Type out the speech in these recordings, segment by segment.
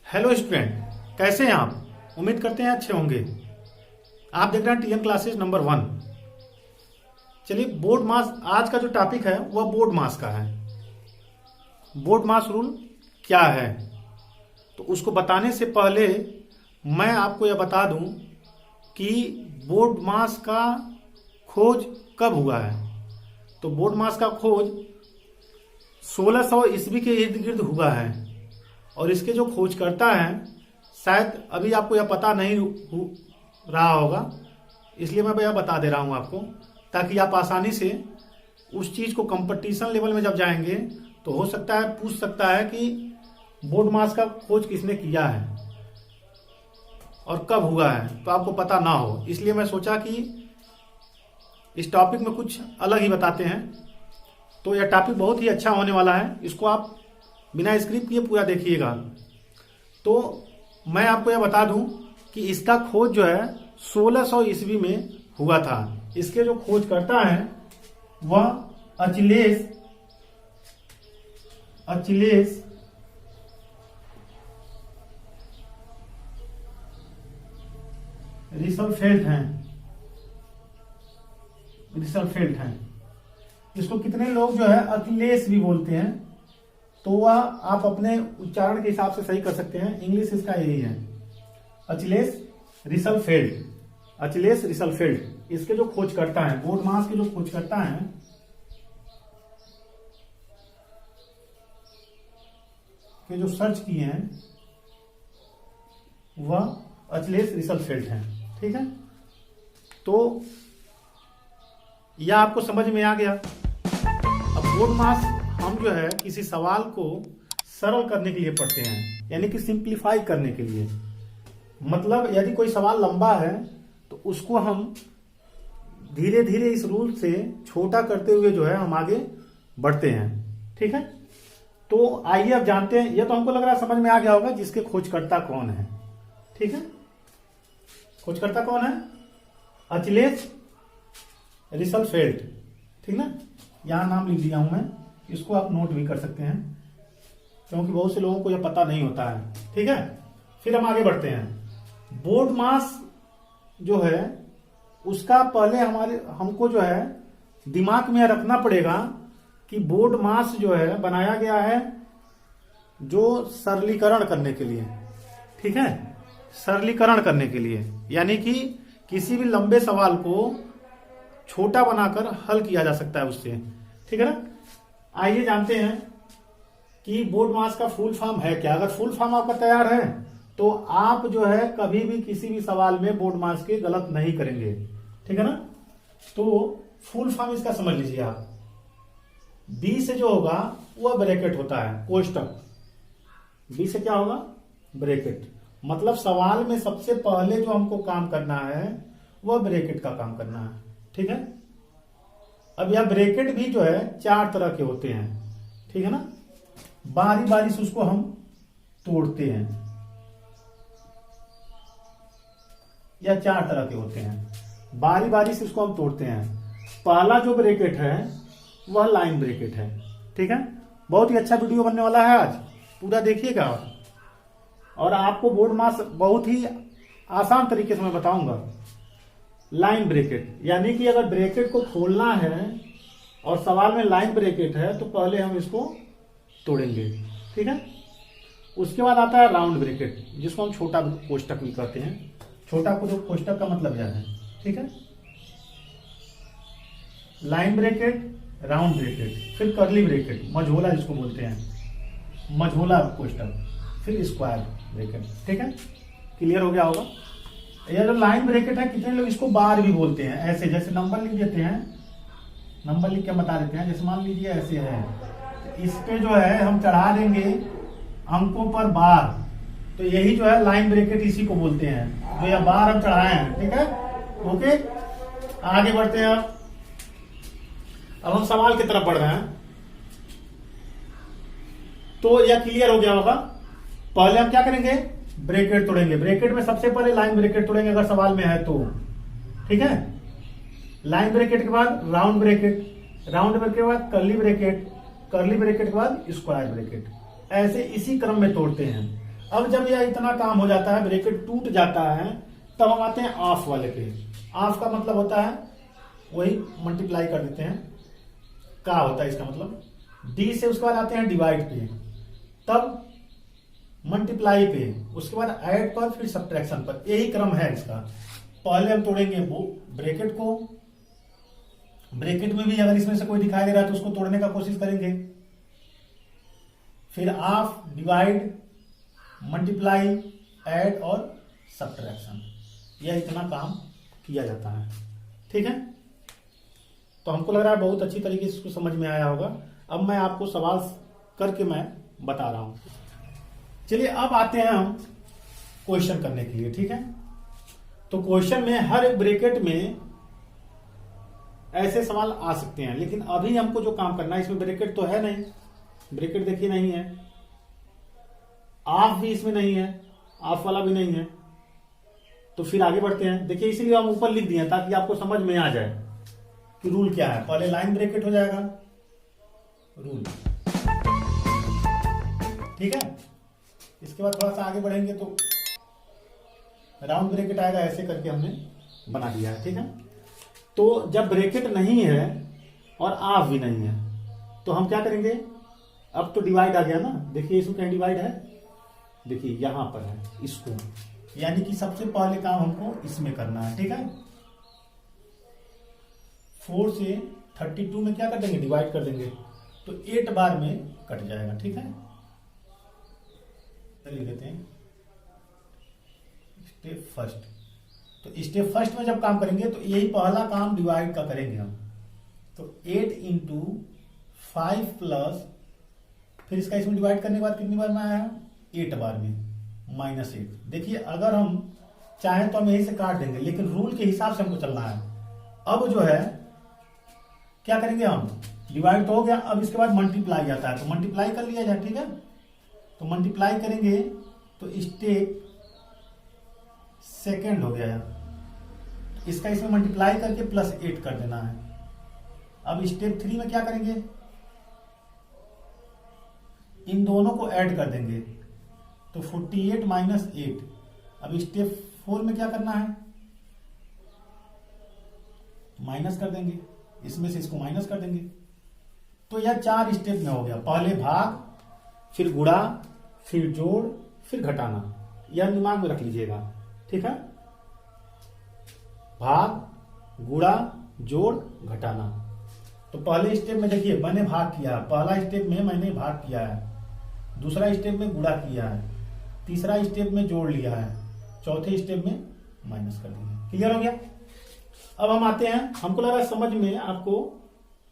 Hello student, कैसे हैं आप? उम्मीद करते हैं अच्छे होंगे। आप देख रहे हैं टीएम क्लासेस नंबर 1। चलिए, बोर्ड मास आज का जो टॉपिक है वह बोर्ड मास का है। बोर्ड मास रूल क्या है, तो उसको बताने से पहले मैं आपको यह बता दूं कि बोर्ड मास का खोज कब हुआ है। तो बोर्ड मास का खोज 1600 ईस्वी के इर्द गिर्द हुआ है और इसके जो खोजकर्ता हैं शायद अभी आपको यह पता नहीं रहा होगा, इसलिए मैं यह बता दे रहा हूं आपको, ताकि आप आसानी से उस चीज को कंपटीशन लेवल में जब जाएंगे तो हो सकता है पूछ सकता है कि बोर्ड मास का खोज किसने किया है और कब हुआ है, तो आपको पता ना हो। इसलिए मैं सोचा कि इस टॉपिक में कुछ अलग ही बताते हैं। तो यह टॉपिक बहुत ही अच्छा होने वाला है, इसको आप बिना स्क्रिप्ट किए पूरा देखिएगा। तो मैं आपको यह बता दूं कि इसका खोज जो है 1600 ईस्वी में हुआ था। इसके जो खोजकर्ता हैं वह अचिलेस रिसलफेल्ट हैं। इसको कितने लोग जो है अखिलेश भी बोलते हैं, तो वह आप अपने उच्चारण के हिसाब से सही कर सकते हैं। इंग्लिश इसका यही है, अचिलेस रिसलफेल्ट। इसके जो खोजकर्ता हैं, बोर्ड मास के जो खोजकर्ता हैं, के जो सर्च किए हैं वह अचिलेस रिसलफेल्ट हैं। ठीक है, तो यह आपको समझ में आ गया। अब बोर्ड मास हम जो है किसी सवाल को सरल करने के लिए पढ़ते हैं, यानी कि सिंप्लीफाई करने के लिए। मतलब यदि कोई सवाल लंबा है तो उसको हम धीरे धीरे इस रूल से छोटा करते हुए जो है हम आगे बढ़ते हैं। ठीक है, तो आइए अब जानते हैं। यह तो हमको लग रहा है समझ में आ गया होगा जिसके खोजकर्ता कौन है। ठीक है, खोजकर्ता कौन है? अचिलेस रिसलफेल्ट। ठीक ना, यहां नाम लिख दिया हूं मैं, इसको आप नोट भी कर सकते हैं क्योंकि बहुत से लोगों को यह पता नहीं होता है। ठीक है, फिर हम आगे बढ़ते हैं। बोर्ड मास जो है उसका पहले हमको जो है दिमाग में रखना पड़ेगा कि बोर्ड मास जो है बनाया गया है जो सरलीकरण करने के लिए। ठीक है, सरलीकरण करने के लिए, यानी कि किसी भी लंबे सवाल को छोटा बनाकर हल किया जा सकता है उससे। ठीक है ना, आइए जानते हैं कि बोर्ड मास का फुल फॉर्म है क्या। अगर फुल फॉर्म आपका तैयार है तो आप जो है कभी भी किसी भी सवाल में बोर्ड मास के गलत नहीं करेंगे। ठीक है ना, तो फुल फॉर्म इसका समझ लीजिए आप। बी से जो होगा वह ब्रैकेट होता है, कोष्टक। बी से क्या होगा? ब्रैकेट। मतलब सवाल में सबसे पहले जो हमको काम करना है वह ब्रैकेट का काम करना है। ठीक है, अब यह ब्रैकेट भी जो है 4 तरह के होते हैं। ठीक है ना, बारी बारी से उसको हम तोड़ते हैं। यह 4 तरह के होते हैं, बारी बारी से उसको हम तोड़ते हैं। पहला जो ब्रैकेट है वह लाइन ब्रैकेट है। ठीक है, बहुत ही अच्छा वीडियो बनने वाला है आज, पूरा देखिएगा और आपको बोर्ड मास बहुत ही आसान तरीके से मैं बताऊंगा। लाइन ब्रैकेट, यानी कि अगर ब्रैकेट को खोलना है और सवाल में लाइन ब्रैकेट है तो पहले हम इसको तोड़ेंगे। ठीक है, उसके बाद आता है राउंड ब्रैकेट, जिसको हम छोटा कोष्टक भी कहते हैं। छोटा को जो कोष्टक का मतलब यह है। ठीक है, लाइन ब्रैकेट, राउंड ब्रैकेट, फिर कर्ली ब्रैकेट, मझोला जिसको बोलते हैं, मझोला कोष्टक, फिर स्क्वायर ब्रैकेट। ठीक है, क्लियर हो गया होगा। यह जो लाइन ब्रैकेट है, कितने लोग इसको बार भी बोलते हैं। ऐसे जैसे नंबर लिख देते हैं, नंबर लिख के बता देते हैं, जैसे मान लीजिए ऐसे है, तो इस पे जो है हम चढ़ा देंगे अंकों पर बार, तो यही जो है लाइन ब्रैकेट इसी को बोलते हैं, जो यह बार हम चढ़ाए हैं। ठीक है, ओके, आगे बढ़ते हैं। अब हम सवाल की तरफ बढ़ रहे हैं, तो यह क्लियर हो गया होगा। पहले हम क्या करेंगे? ब्रैकेट तोड़ेंगे। ब्रैकेट में सबसे पहले लाइन ब्रैकेट तोड़ेंगे अगर सवाल में है तो। ठीक है, लाइन ब्रैकेट के बाद राउंड ब्रैकेट, राउंड ब्रैकेट के बाद कर्ली ब्रैकेट के बाद स्क्वायर ब्रैकेट। ऐसे इसी क्रम में तोड़ते हैं। अब जब यह इतना काम हो जाता है, ब्रैकेट टूट जाता है, तब हम आते हैं ऑफ वाले पे। ऑफ का मतलब होता है वही मल्टीप्लाई कर देते हैं, का होता है इसका मतलब, डी से उसके बाद आते हैं डिवाइड पे, तब मल्टीप्लाई पे, उसके बाद ऐड पर, फिर सब्ट्रैक्शन पर। यही क्रम है इसका। पहले हम तोड़ेंगे वो ब्रैकेट को, ब्रैकेट में भी अगर इसमें से कोई दिखाई दे रहा है तो उसको तोड़ने का कोशिश करेंगे, फिर ऑफ, डिवाइड, मल्टीप्लाई, ऐड और सब्ट्रैक्शन। यह इतना काम किया जाता है। ठीक है, तो हमको लग रहा है बहुत अच्छी तरीके से इसको समझ में आया होगा। अब मैं आपको सवाल करके मैं बता रहा हूं। चलिए अब आते हैं हम क्वेश्चन करने के लिए। ठीक है, तो क्वेश्चन में हर एक ब्रैकेट में ऐसे सवाल आ सकते हैं, लेकिन अभी हमको जो काम करना है, इसमें ब्रैकेट तो है नहीं, ब्रैकेट देखिए नहीं है, ऑफ भी इसमें नहीं है, ऑफ वाला भी नहीं है, तो फिर आगे बढ़ते हैं। देखिए इसीलिए हम ऊपर लिख दिए ताकि आपको समझ में आ जाए कि रूल क्या है। पहले लाइन ब्रैकेट हो जाएगा रूल, ठीक है। इसके बाद थोड़ा सा आगे बढ़ेंगे तो राउंड ब्रैकेट आएगा, ऐसे करके हमने बना दिया है। ठीक है, तो जब ब्रैकेट नहीं है और ऑफ भी नहीं है तो हम क्या करेंगे, अब तो डिवाइड आ गया ना, देखिए इसमें कहीं डिवाइड है, देखिए यहां पर है इसको, यानी कि सबसे पहले काम हमको इसमें करना है। ठीक है, 4 से 32 में क्या कर देंगे, डिवाइड कर देंगे, तो 8 बार में कट जाएगा। ठीक है, लिख देते हैं स्टेप फर्स्ट। तो स्टेप फर्स्ट में जब काम करेंगे तो यही पहला काम डिवाइड का करेंगे हम, तो 8 इंटू 5 प्लस, फिर इसका इसमें डिवाइड करने के बाद कितनी बार में आया, 8 बार में, -8। देखिए अगर हम चाहें तो हम यही से काट देंगे, लेकिन रूल के हिसाब से हमको चलना है। अब जो है क्या करेंगे हम, डिवाइड तो हो गया, अब इसके बाद मल्टीप्लाई आता है, तो मल्टीप्लाई कर लिया जाए। ठीक है, तो मल्टीप्लाई करेंगे तो स्टेप सेकेंड हो गया, इसका इसमें मल्टीप्लाई करके +8 कर देना है। अब स्टेप 3 में क्या करेंगे, इन दोनों को ऐड कर देंगे, तो 48 - 8। अब स्टेप 4 में क्या करना है, माइनस कर देंगे, इसमें से इसको माइनस कर देंगे। तो यह 4 स्टेप में हो गया, पहले भाग, फिर गुणा, फिर जोड़, फिर घटाना। यह दिमाग में रख लीजिएगा। ठीक है, भाग, गुणा, जोड़, घटाना। तो पहले स्टेप में देखिए मैंने भाग किया, पहला स्टेप में मैंने भाग किया है, दूसरा स्टेप में गुणा किया है, तीसरा स्टेप में जोड़ लिया है, चौथे स्टेप में माइनस कर दिया। क्लियर हो गया। अब हम आते हैं, हमको लग रहा है समझ में आपको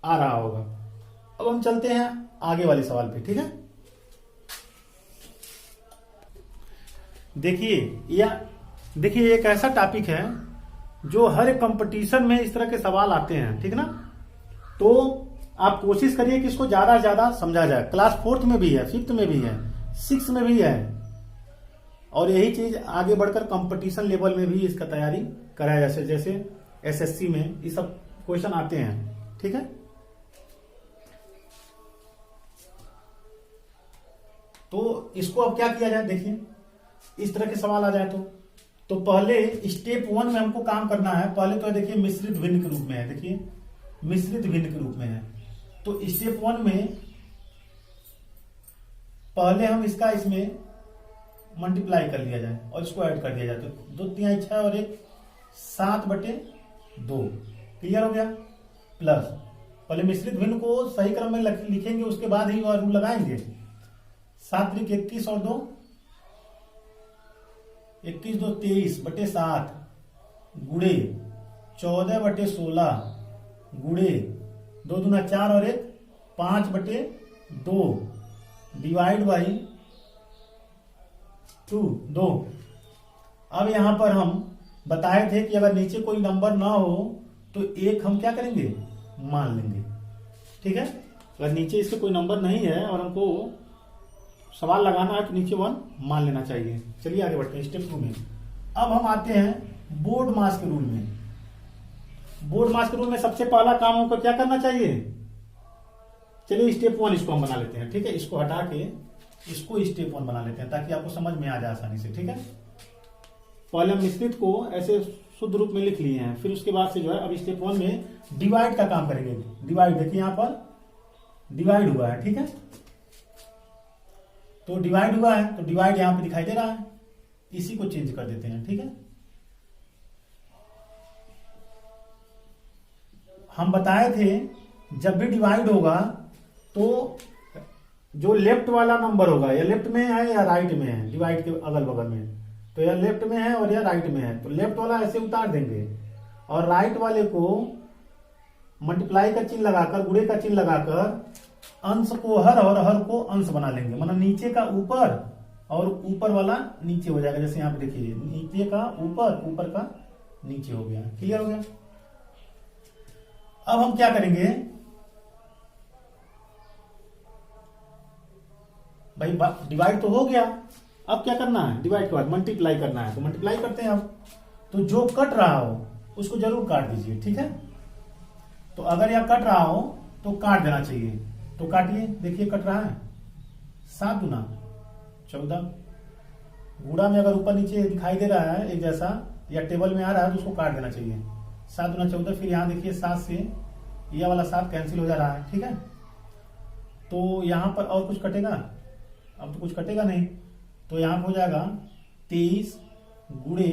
आ रहा होगा। अब हम चलते हैं आगे वाले सवाल पे। ठीक है, देखिए एक ऐसा टॉपिक है जो हर एक कंपटीशन में इस तरह के सवाल आते हैं। ठीक ना, तो आप कोशिश करिए कि इसको ज्यादा से ज्यादा समझा जाए। क्लास 4th में भी है, 5th में भी है, 6th में भी है, और यही चीज आगे बढ़कर कंपटीशन लेवल में भी इसका तैयारी कराया, जैसे SSC में ये सब क्वेश्चन आते हैं। ठीक है, तो इसको अब क्या किया जाए, देखिए इस तरह के सवाल आ जाए तो पहले स्टेप 1 में हमको काम करना है। पहले तो देखिए मिश्रित भिन्न के रूप में है, देखिए मिश्रित भिन्न के रूप में है, तो स्टेप 1 में पहले हम इसमें मल्टीप्लाई कर लिया जाए और इसको ऐड कर दिया जाए, तो 2 3 6 और 1 7/2। क्लियर हो गया। प्लस पहले मिश्रित भिन्न को सही क्रम में लिखेंगे, उसके बाद ही वह रूल लगाएंगे। 7 × 21 और 2 21 2 23/7 गुणे 14/16 गुणे 2 दूना 4 और 1 5/2 डिवाइड बाई 2। अब यहां पर हम बताए थे कि अगर नीचे कोई नंबर ना हो तो 1 हम क्या करेंगे, मान लेंगे। ठीक है, अगर नीचे इसके कोई नंबर नहीं है और हमको सवाल लगाना है तो नीचे 1 मान लेना चाहिए। चलिए आगे बढ़ते हैं स्टेप 2 में। अब हम आते हैं बोर्ड मास के रूल में। बोर्ड मास के रूल में सबसे पहला काम हमको क्या करना चाहिए, चलिए स्टेप 1 इसको हम बना लेते हैं। ठीक है, इसको हटा के इसको स्टेप 1 बना लेते हैं ताकि आपको समझ में आ जाए आसानी से। ठीक है, पहले हम मिश्रित को ऐसे शुद्ध रूप में लिख लिए हैं, फिर उसके बाद से जो है अब स्टेप 1 में डिवाइड का काम करेंगे। डिवाइड देखिए यहां पर डिवाइड हुआ है। ठीक है, तो डिवाइड हुआ है तो डिवाइड यहां पे दिखाई दे रहा है, इसी को चेंज कर देते हैं। ठीक है, हम बताए थे जब भी डिवाइड होगा तो जो लेफ्ट वाला नंबर होगा या लेफ्ट में है या राइट में है, डिवाइड के अगल बगल में, तो या लेफ्ट में है और या राइट में है, तो लेफ्ट वाला ऐसे उतार देंगे और राइट वाले को मल्टीप्लाई का चिन्ह लगाकर, गुणे का चिन्ह लगाकर अंश को हर और हर को अंश बना लेंगे। मतलब नीचे का ऊपर और ऊपर वाला नीचे हो जाएगा। जैसे यहां पे देखिए नीचे का ऊपर, ऊपर का नीचे हो गया। क्लियर हो गया। अब हम क्या करेंगे भाई, डिवाइड तो हो गया, अब क्या करना है, डिवाइड के बाद मल्टीप्लाई करना है, तो मल्टीप्लाई करते हैं। अब तो जो कट रहा हो उसको जरूर काट दीजिए। ठीक है, तो अगर यह कट रहा हो तो काट देना चाहिए, तो काटिए। देखिए कट रहा है, 7 दूना 14। गुणा में अगर ऊपर नीचे दिखाई दे रहा है एक जैसा या टेबल में आ रहा है तो उसको काट देना चाहिए। 7 दूना 14। फिर यहां देखिए 7 से यह वाला 7 कैंसिल हो जा रहा है। ठीक है, तो यहां पर और कुछ कटेगा, अब तो कुछ कटेगा नहीं, तो यहां पर हो जाएगा 23 गुणे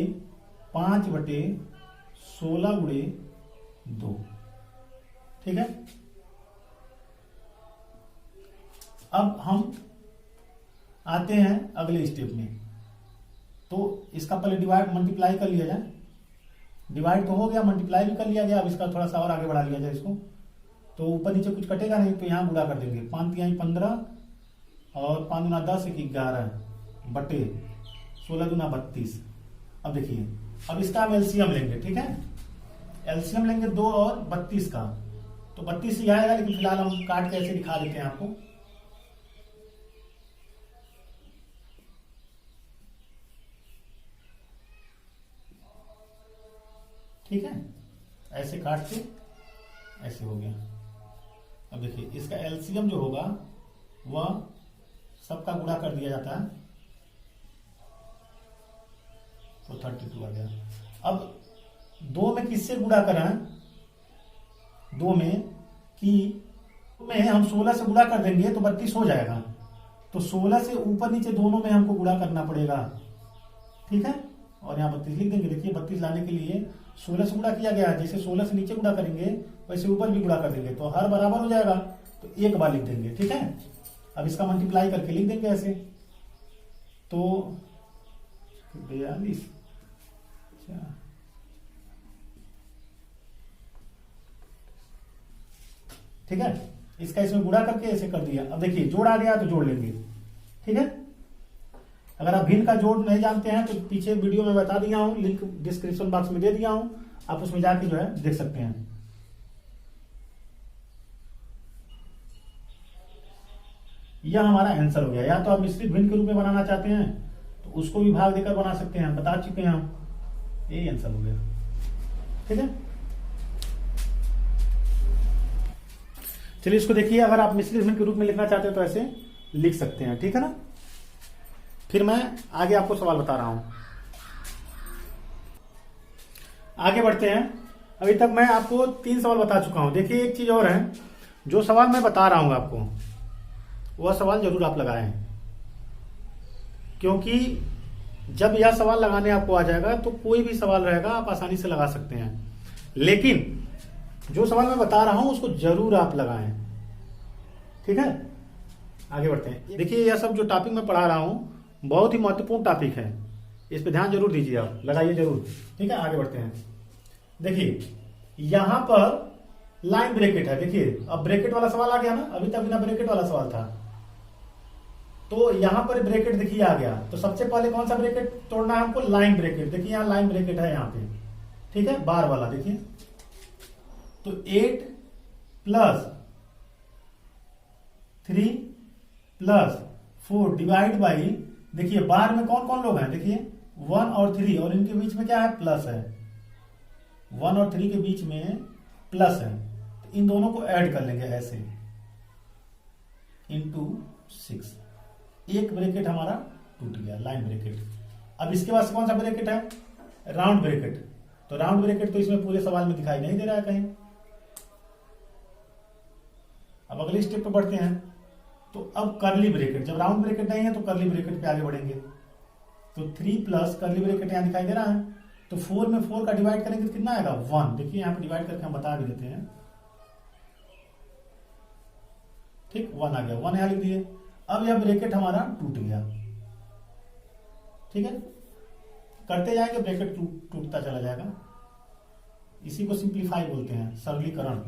5/16 गुणे 2। ठीक है, अब हम आते हैं अगले स्टेप में। तो इसका पहले डिवाइड मल्टीप्लाई कर लिया जाए। डिवाइड तो हो गया, मल्टीप्लाई भी कर लिया गया, अब इसका थोड़ा सा और आगे बढ़ा लिया जाए इसको। तो ऊपर नीचे कुछ कटेगा नहीं, तो यहां गुणा कर देंगे। 5 तिहाई 15 और 5 दूना 10 1 11 बटे 16 दूना 32। अब देखिए अब इसका हम एलसीएम लेंगे। ठीक है, एलसीएम लेंगे 2 और 32 का, तो 32 ही आएगा, लेकिन फिलहाल हम काट के ऐसे दिखा देते हैं आपको। ठीक है, ऐसे काट के ऐसे हो गया। अब देखिए इसका एलसीएम जो होगा वह सबका गुणा कर दिया जाता है, तो 32 आ गया। अब 2 में किससे गुणा करें, 2 में कि में हम 16 से गुणा कर देंगे तो 32 हो जाएगा, तो 16 से ऊपर नीचे दोनों में हमको गुणा करना पड़ेगा। ठीक है, और यहाँ 32 लिख देंगे। देखिए 32 लाने के लिए 16 से गुणा किया गया है, जैसे 16 से नीचे गुणा करेंगे वैसे ऊपर भी गुणा कर देंगे, तो हर बराबर हो जाएगा, तो एक बार लिख देंगे। ठीक है, अब इसका मल्टीप्लाई करके लिख देंगे ऐसे, तो 42। ठीक है, इसका इसमें गुणा करके ऐसे कर दिया। अब देखिए जोड़ आ गया तो जोड़ लेंगे। ठीक है, अगर आप भिन्न का जोड़ नहीं जानते हैं तो पीछे वीडियो में बता दिया हूं, लिंक डिस्क्रिप्शन बॉक्स में दे दिया हूं, आप उसमें जाके जो है देख सकते हैं। यह हमारा आंसर हो गया। या तो आप मिश्रित भिन्न के रूप में बनाना चाहते हैं तो उसको भी भाग देकर बना सकते हैं, बता चुके हैं हम, यही आंसर हो गया। ठीक है, चलिए इसको देखिए, अगर आप मिश्रित भिन्न के रूप में लिखना चाहते हैं तो ऐसे लिख सकते हैं। ठीक है ना, फिर मैं आगे आपको सवाल बता रहा हूं। आगे बढ़ते हैं। अभी तक मैं आपको 3 सवाल बता चुका हूं। देखिए एक चीज और है, जो सवाल मैं बता रहा हूं आपको वह सवाल जरूर आप लगाएं, क्योंकि जब यह सवाल लगाने आपको आ जाएगा तो कोई भी सवाल रहेगा आप आसानी से लगा सकते हैं, लेकिन जो सवाल मैं बता रहा हूं उसको जरूर आप लगाएं। ठीक है, आगे बढ़ते हैं। देखिए यह सब जो टॉपिक मैं पढ़ा रहा हूं बहुत ही महत्वपूर्ण टॉपिक है, इस पे ध्यान जरूर दीजिए, आप लगाइए जरूर। ठीक है, आगे बढ़ते हैं। देखिए यहां पर लाइन ब्रैकेट है। देखिए अब ब्रैकेट वाला सवाल आ गया ना, अभी तक बिना ब्रैकेट वाला सवाल था, तो यहां पर ब्रैकेट देखिए आ गया। तो सबसे पहले कौन सा ब्रैकेट तोड़ना है हमको, लाइन ब्रैकेट। देखिए यहां लाइन ब्रैकेट है यहाँ पे, ठीक है, बार वाला। देखिए तो 8 + 3 + 4 डिवाइड बाई, देखिए बार में कौन कौन लोग हैं, देखिए 1 और 3, और इनके बीच में क्या है, प्लस है। 1 और 3 के बीच में प्लस है, तो इन दोनों को ऐड कर लेंगे ऐसे, × 6। एक ब्रैकेट हमारा टूट गया, लाइन ब्रैकेट। अब इसके बाद कौन सा ब्रैकेट है, राउंड ब्रैकेट। तो राउंड ब्रैकेट तो इसमें पूरे सवाल में दिखाई नहीं दे रहा है कहीं। अब अगले स्टेप पे बढ़ते हैं। तो अब कर्ली ब्रैकेट, जब राउंड ब्रैकेट नहीं है तो कर्ली ब्रैकेट पे आगे बढ़ेंगे। तो 3 प्लस कर्ली ब्रैकेट यहां दिखाई दे रहा है, तो 4 में 4 का डिवाइड करेंगे तो कितना आएगा 1। देखिए यहां पे डिवाइड करके हम बता भी देते हैं। ठीक, 1 आ गया, 1 यहां लिख दिए। अब यह ब्रैकेट हमारा टूट गया। ठीक है, करते जाएंगे ब्रैकेट टूटता चला जाएगा। इसी को सिंप्लीफाई बोलते हैं, सरलीकरण।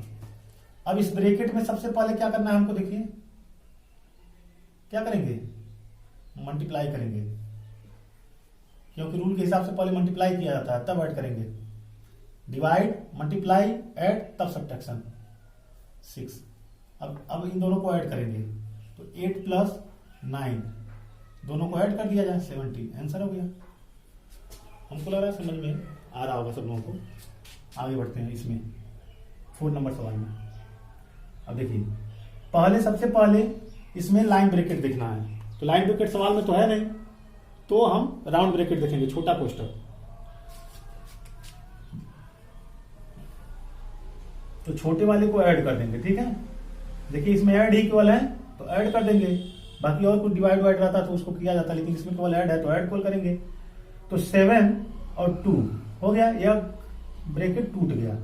अब इस ब्रैकेट में सबसे पहले क्या करना है हमको, देखिए क्या करेंगे, मल्टीप्लाई करेंगे, क्योंकि रूल के हिसाब से पहले मल्टीप्लाई किया जाता है तब ऐड करेंगे। डिवाइड, मल्टीप्लाई, ऐड, तब सब्ट्रैक्शन। 6। अब इन दोनों को ऐड करेंगे तो 8 प्लस 9 दोनों को ऐड कर दिया जाए 70, आंसर हो गया। हमको लग रहा है समझ में आ रहा होगा सब लोगों को। आगे बढ़ते हैं इसमें 4 नंबर सवाल में। अब देखिए पहले, सबसे पहले इसमें लाइन ब्रैकेट देखना है। तो लाइन ब्रैकेट सवाल में तो है नहीं, तो हम राउंड ब्रैकेट देखेंगे, छोटा कोष्ठक। तो छोटे वाले को ऐड कर देंगे। ठीक है, देखिए इसमें ऐड ही केवल है तो ऐड कर देंगे, बाकी और कुछ डिवाइड वाइड रहता तो उसको किया जाता, लेकिन इसमें केवल ऐड है तो ऐड कॉल करेंगे। तो 7 और 2 हो गया, यह ब्रैकेट टूट गया,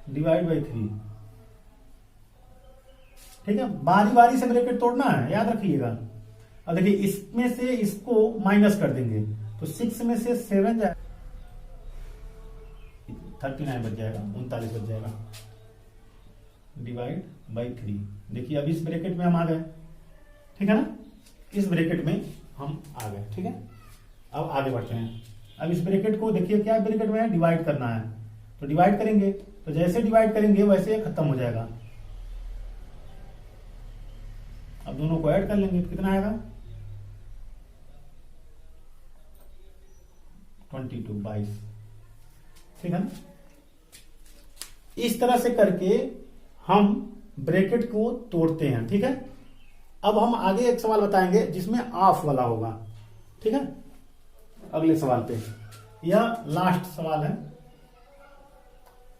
डिवाइड बाई 3। ठीक है, बारी बारी से ब्रैकेट तोड़ना है, याद रखिएगा। अब देखिए इसमें से इसको माइनस कर देंगे तो 6 में से 7 जाए 39 बच जाएगा, 39 बच जाएगा, डिवाइड बाई 3। देखिए अब इस ब्रैकेट में हम आ गए। ठीक है ना, इस ब्रैकेट में हम आ गए। ठीक है, अब आगे बढ़ते हैं। अब इस ब्रैकेट को देखिए क्या ब्रैकेट में है, डिवाइड करना है। तो डिवाइड करेंगे, तो जैसे डिवाइड करेंगे वैसे खत्म हो जाएगा। अब दोनों को ऐड कर लेंगे तो कितना आएगा 22, 22। ठीक है ना, इस तरह से करके हम ब्रैकेट को तोड़ते हैं। ठीक है, अब हम आगे एक सवाल बताएंगे जिसमें ऑफ वाला होगा। ठीक है, अगले सवाल पे, यह लास्ट सवाल है,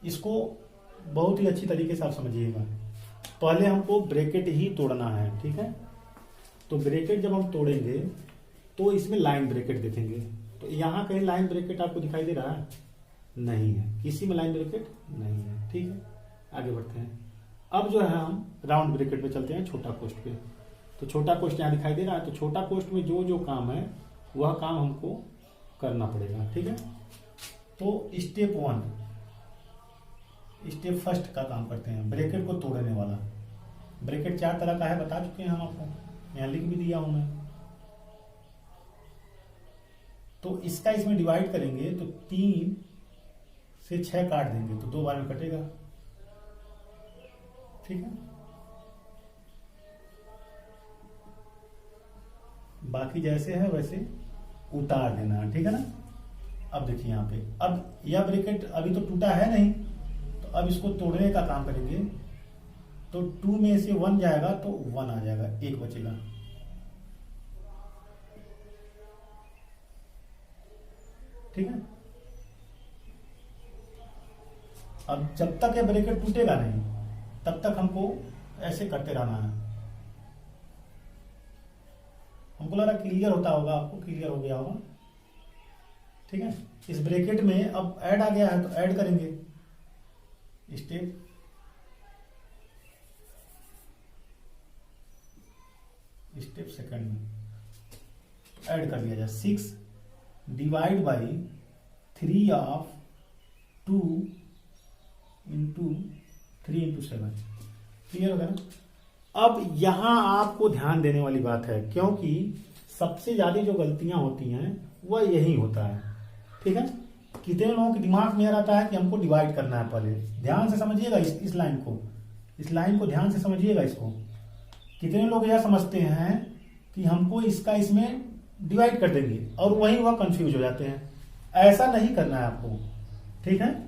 इसको बहुत ही अच्छी तरीके से आप समझिएगा। पहले हमको ब्रैकेट ही तोड़ना है। ठीक है, तो ब्रैकेट जब हम तोड़ेंगे तो इसमें लाइन ब्रैकेट देखेंगे। तो यहां कहीं लाइन ब्रैकेट आपको दिखाई दे रहा है, नहीं है, किसी में लाइन ब्रैकेट नहीं है। ठीक है, आगे बढ़ते हैं। अब जो है हम राउंड ब्रैकेट पे चलते हैं, छोटा कोष्ठ पे। तो छोटा कोष्ठ यहां दिखाई दे रहा है, तो छोटा कोष्ठ में जो जो काम है वह काम हमको करना पड़ेगा। ठीक है, तो स्टेप 1, स्टेप फर्स्ट का काम करते हैं, ब्रैकेट को तोड़ने वाला। ब्रैकेट 4 तरह का है, बता चुके हैं हम आपको, यहां लिख भी दिया हूं मैं। तो इसका इसमें डिवाइड करेंगे तो 3 से 6 काट देंगे तो 2 बार में कटेगा। ठीक है, बाकी जैसे है वैसे उतार देना है। ठीक है ना, अब देखिए यहां पे, अब यह ब्रैकेट अभी तो टूटा है नहीं, तो अब इसको तोड़ने का काम करेंगे। तो 2 में से 1 जाएगा तो 1 आ जाएगा, 1 बचेगा। ठीक है, अब जब तक ये ब्रैकेट टूटेगा नहीं तब तक हमको ऐसे करते रहना है। हमको लग रहा क्लियर होता होगा, आपको क्लियर हो गया होगा। ठीक है, इस ब्रैकेट में अब ऐड आ गया है तो ऐड करेंगे। स्टेप सेकंड में ऐड कर दिया जाए। 6 divide by 3 of 2 into 3 into 7। Clear हो गया ना। अब यहां आपको ध्यान देने वाली बात है, क्योंकि सबसे ज्यादा जो गलतियां होती हैं वह यही होता है। ठीक है, कितने लोगों के दिमाग में रहता है कि हमको डिवाइड करना है। पहले ध्यान से समझिएगा इस लाइन को, इस लाइन को ध्यान से समझिएगा इसको। कितने लोग यह समझते हैं कि हमको इसका इसमें डिवाइड कर देंगे और वहीं वह कंफ्यूज हो जाते हैं। ऐसा नहीं करना है आपको। ठीक है,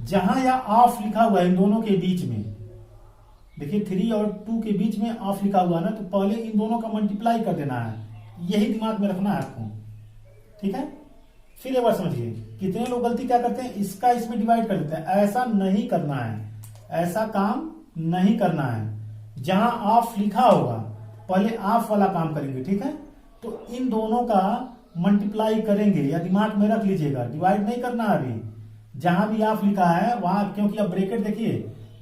जहां या ऑफ लिखा हुआ है इन दोनों के बीच में, देखिए 3 और 2 के बीच में ऑफ लिखा हुआ है ना, तो पहले इन दोनों का मल्टीप्लाई कर देना है, यही दिमाग में रखना है आपको। ठीक है, फिर एक बार समझिए, कितने लोग गलती क्या करते हैं, इसका इसमें डिवाइड कर देते हैं। ऐसा नहीं करना है, ऐसा काम नहीं करना है। जहां ऑफ लिखा होगा पहले ऑफ वाला काम करेंगे। ठीक है, तो इन दोनों का मल्टीप्लाई करेंगे, या दिमाग में रख लीजिएगा, डिवाइड नहीं करना अभी। जहां भी ऑफ लिखा है वहां, क्योंकि अब ब्रेकेट देखिए,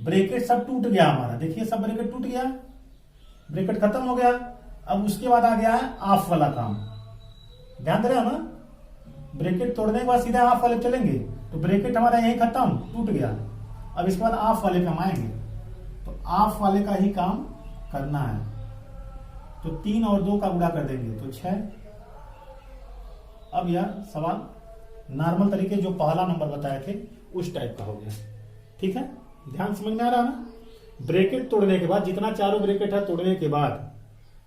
ब्रेकेट सब टूट गया हमारा, देखिए सब ब्रेकेट टूट गया, ब्रेकेट खत्म हो गया। अब उसके बाद आ गया है ऑफ वाला काम, ध्यान दे रहे हो ना, ब्रेकेट तोड़ने के बाद सीधा ऑफ वाले चलेंगे, तो ब्रेकेट हमारा यही खत्म, टूट गया। अब इसके बाद ऑफ वाले पे हम आएंगे, तो ऑफ वाले का ही काम करना है। तो 3 और 2 का गुणा कर देंगे तो 6। अब यह सवाल नॉर्मल तरीके जो पहला नंबर बताए थे उस टाइप का हो गया। ठीक है, ध्यान समझ में आ रहा ना। ब्रेकेट तोड़ने के बाद, जितना चारों ब्रेकेट है तोड़ने के बाद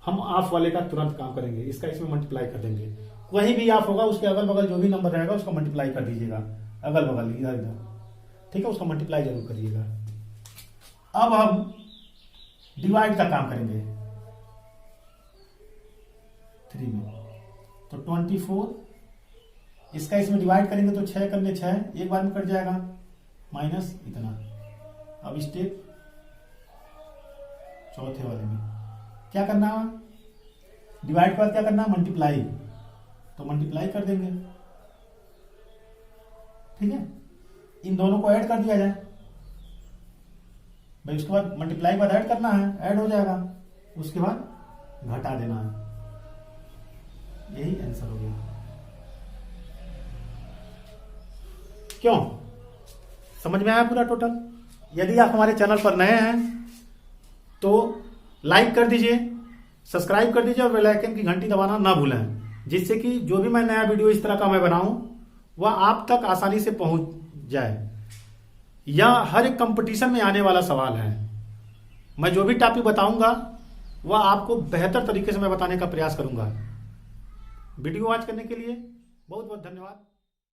हम ऑफ वाले का तुरंत काम करेंगे, इसका इसमें मल्टीप्लाई कर देंगे। कहीं भी ऑफ होगा उसके अगल बगल जो भी नंबर रहेगा उसका मल्टीप्लाई कर दीजिएगा, अगल बगल इधर इधर। ठीक है, उसका मल्टीप्लाई जरूर करिएगा। अब हम डिवाइड का काम करेंगे 3 में, तो 24, इसका इसमें डिवाइड करेंगे तो 6 करने 6 एक बार में कट जाएगा, माइनस इतना। अब स्टेप चौथे वाले में क्या करना है, डिवाइड के बाद क्या करना है, मल्टीप्लाई, तो मल्टीप्लाई कर देंगे। ठीक है, इन दोनों को ऐड कर दिया जाए भाई, उसके बाद मल्टीप्लाई के बाद ऐड करना है, ऐड हो जाएगा, उसके बाद घटा देना है, यही आंसर हो गया। क्यों, समझ में आया पूरा टोटल? यदि आप हमारे चैनल पर नए हैं तो लाइक कर दीजिए, सब्सक्राइब कर दीजिए और बेल आइकन की घंटी दबाना ना भूलें, जिससे कि जो भी मैं नया वीडियो इस तरह का मैं बनाऊं वह आप तक आसानी से पहुंच जाए। यह हर एक कंपटीशन में आने वाला सवाल है। मैं जो भी टॉपिक बताऊंगा वह आपको बेहतर तरीके से मैं बताने का प्रयास करूंगा। वीडियो वॉच करने के लिए बहुत बहुत धन्यवाद।